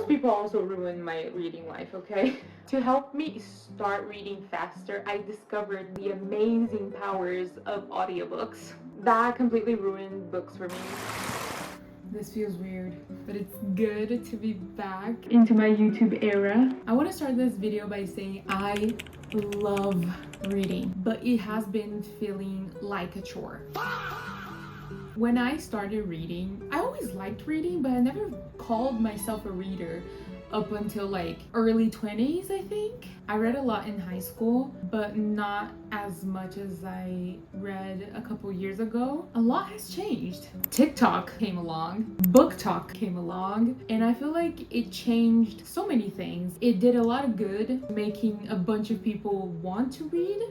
people also ruin my reading life, okay? To help me start reading faster, I discovered the amazing powers of audiobooks. That completely ruined books for me. This feels weird, but it's good to be back into my YouTube era. I want to start this video by saying I love reading, but it has been feeling like a chore. When I started reading, I always liked reading, but I never called myself a reader up until like early 20s, I think. I read a lot in high school, but not as much as I read a couple years ago. A lot has changed. TikTok came along, book talk came along, and I feel like it changed so many things. It did a lot of good, making a bunch of people want to read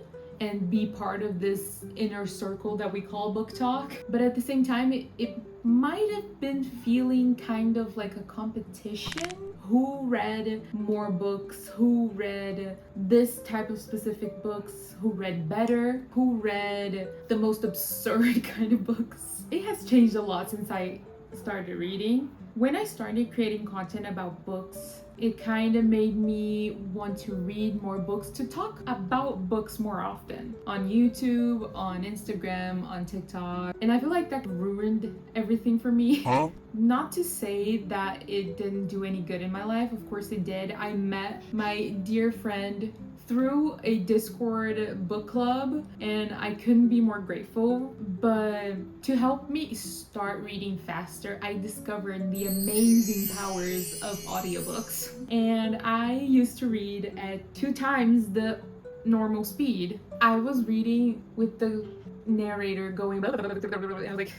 and be part of this inner circle that we call book talk. But at the same time, it might have been feeling kind of like a competition. Who read more books? Who read this type of specific books? Who read better? Who read the most absurd kind of books? It has changed a lot since I started reading. When I started creating content about books, it kind of made me want to read more books, to talk about books more often on YouTube, on Instagram, on TikTok. And I feel like that ruined everything for me. Not to say that it didn't do any good in my life, of course it did. I met my dear friend through a Discord book club, and I couldn't be more grateful. But to help me start reading faster, I discovered the amazing powers of audiobooks. And I used to read at 2 times the normal speed. I was reading with the narrator going like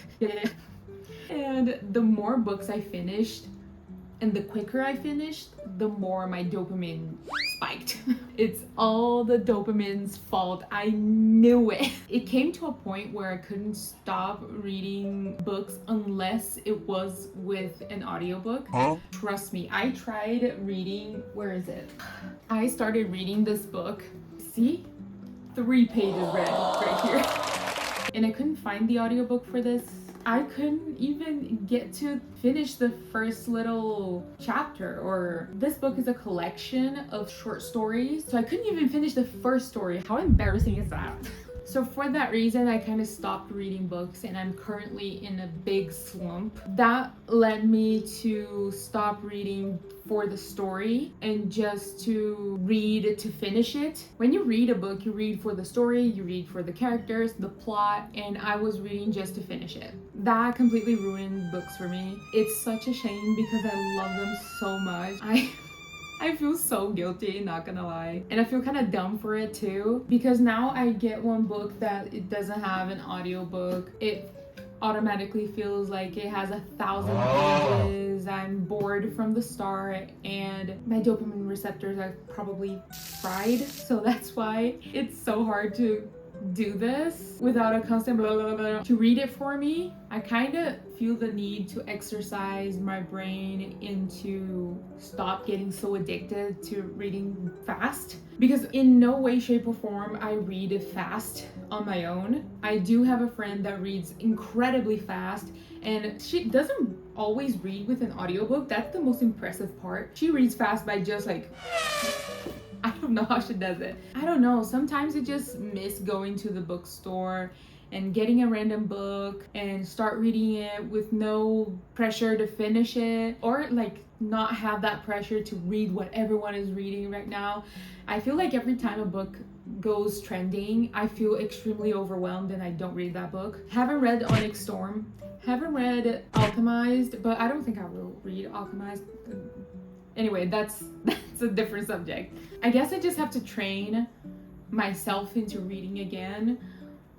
and the more books I finished and the quicker I finished, the more my dopamine spiked. It's all the dopamine's fault. I knew it. It came to a point where I couldn't stop reading books unless it was with an audiobook. Trust me, I tried reading, where is it? I started reading this book. See? 3 pages read right here. And I couldn't find the audiobook for this. I couldn't even get to finish the first little chapter. Or this book is a collection of short stories, so I couldn't even finish the first story. How embarrassing is that? So for that reason, I kind of stopped reading books, and I'm currently in a big slump. That led me to stop reading for the story and just to read to finish it. When you read a book, you read for the story, you read for the characters, the plot, and I was reading just to finish it. That completely ruined books for me. It's such a shame because I love them so much. I feel so guilty, not gonna lie. And I feel kind of dumb for it too, because now I get one book that it doesn't have an audiobook. It automatically feels like it has 1,000 pages. I'm bored from the start, and my dopamine receptors are probably fried. So that's why it's so hard to do this without a constant blah blah blah to read it for me. I kind of feel the need to exercise my brain into stop getting so addicted to reading fast, because in no way, shape, or form I read fast on my own. I do have a friend that reads incredibly fast, and she doesn't always read with an audiobook. That's the most impressive part. She reads fast by just like I don't know how she does it. I don't know. Sometimes I just miss going to the bookstore and getting a random book and start reading it with no pressure to finish it, or like not have that pressure to read what everyone is reading right now. I feel like every time a book goes trending, I feel extremely overwhelmed and I don't read that book. Haven't read Onyx Storm. Haven't read Alchemized, but I don't think I will read Alchemized. Anyway, that's a different subject. I guess I just have to train myself into reading again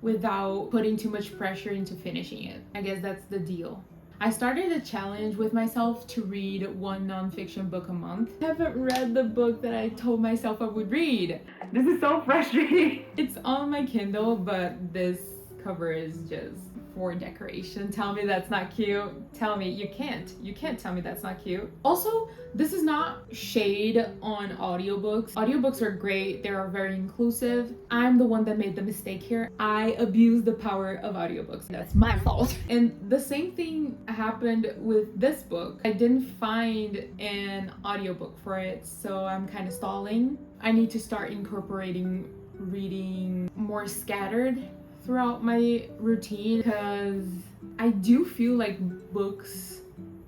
without putting too much pressure into finishing it. I guess that's the deal. I started a challenge with myself to read 1 nonfiction book a month. I haven't read the book that I told myself I would read. This is so frustrating. It's on my Kindle, but this cover is just for decoration. Tell me that's not cute. Tell me you can't tell me that's not cute. Also, this is not shade on audiobooks. Audiobooks are great. They are very inclusive. I'm the one that made the mistake here. I abused the power of audiobooks. That's my fault. And the same thing happened with this book. I didn't find an audiobook for it, so I'm kind of stalling. I need to start incorporating reading more scattered throughout my routine, because I do feel like books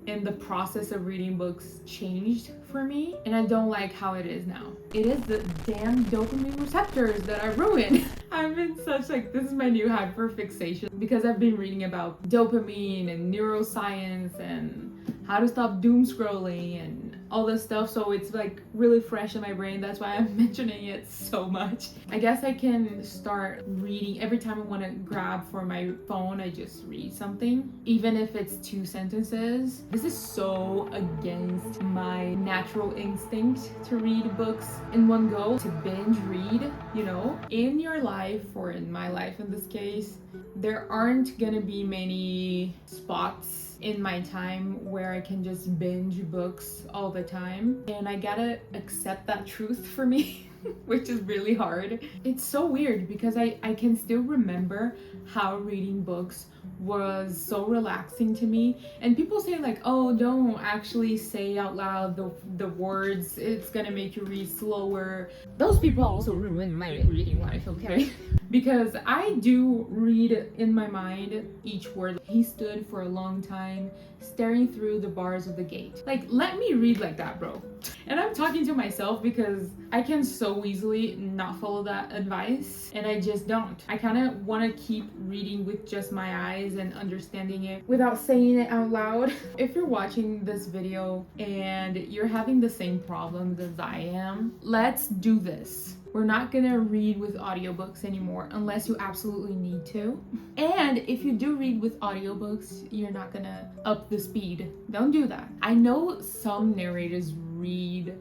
and the process of reading books changed for me, and I don't like how it is now. It is the damn dopamine receptors that I ruined. I'm in such like, this is my new hyperfixation because I've been reading about dopamine and neuroscience and how to stop doom scrolling and all this stuff, so it's like really fresh in my brain. That's why I'm mentioning it so much. I guess I can start reading every time I want to grab for my phone. I just read something, even if it's 2 sentences. This is so against my natural instinct to read books in one go, to binge read. You know, in your life, or in my life in this case, there aren't gonna be many spots in my time where I can just binge books all the time, and I gotta accept that truth for me. Which is really hard. It's so weird because I can still remember how reading books was so relaxing to me. And people say like, oh, don't actually say out loud the words, it's gonna make you read slower. Those people also ruin my reading life, okay? Because I do read in my mind each word. He stood for a long time, staring through the bars of the gate. Like, let me read like that, bro. And I'm talking to myself because I can so easily not follow that advice, and I just don't. I kind of want to keep reading with just my eyes and understanding it without saying it out loud. If you're watching this video and you're having the same problems as I am, let's do this. We're not gonna read with audiobooks anymore unless you absolutely need to. And if you do read with audiobooks, you're not gonna up the speed. Don't do that. I know some narrators read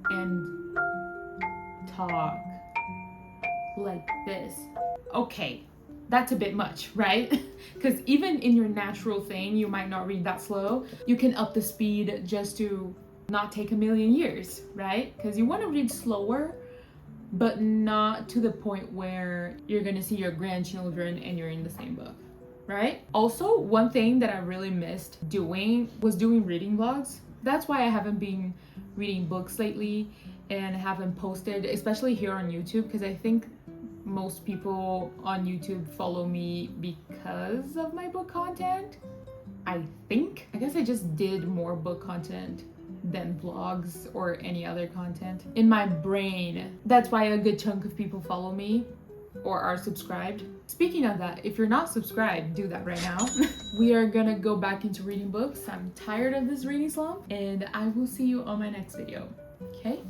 and talk like this. Okay, that's a bit much, right? Because even in your natural thing, you might not read that slow. You can up the speed just to not take a million years, right? Because you want to read slower, but not to the point where you're gonna see your grandchildren and you're in the same book, right? Also, one thing that I really missed doing was doing reading vlogs. That's why I haven't been reading books lately and haven't posted, especially here on YouTube, because I think most people on YouTube follow me because of my book content. I guess I just did more book content than vlogs or any other content in my brain. That's why a good chunk of people follow me or are subscribed. Speaking of that, if you're not subscribed, do that right now. We are gonna go back into reading books. I'm tired of this reading slump, and I will see you on my next video. Okay?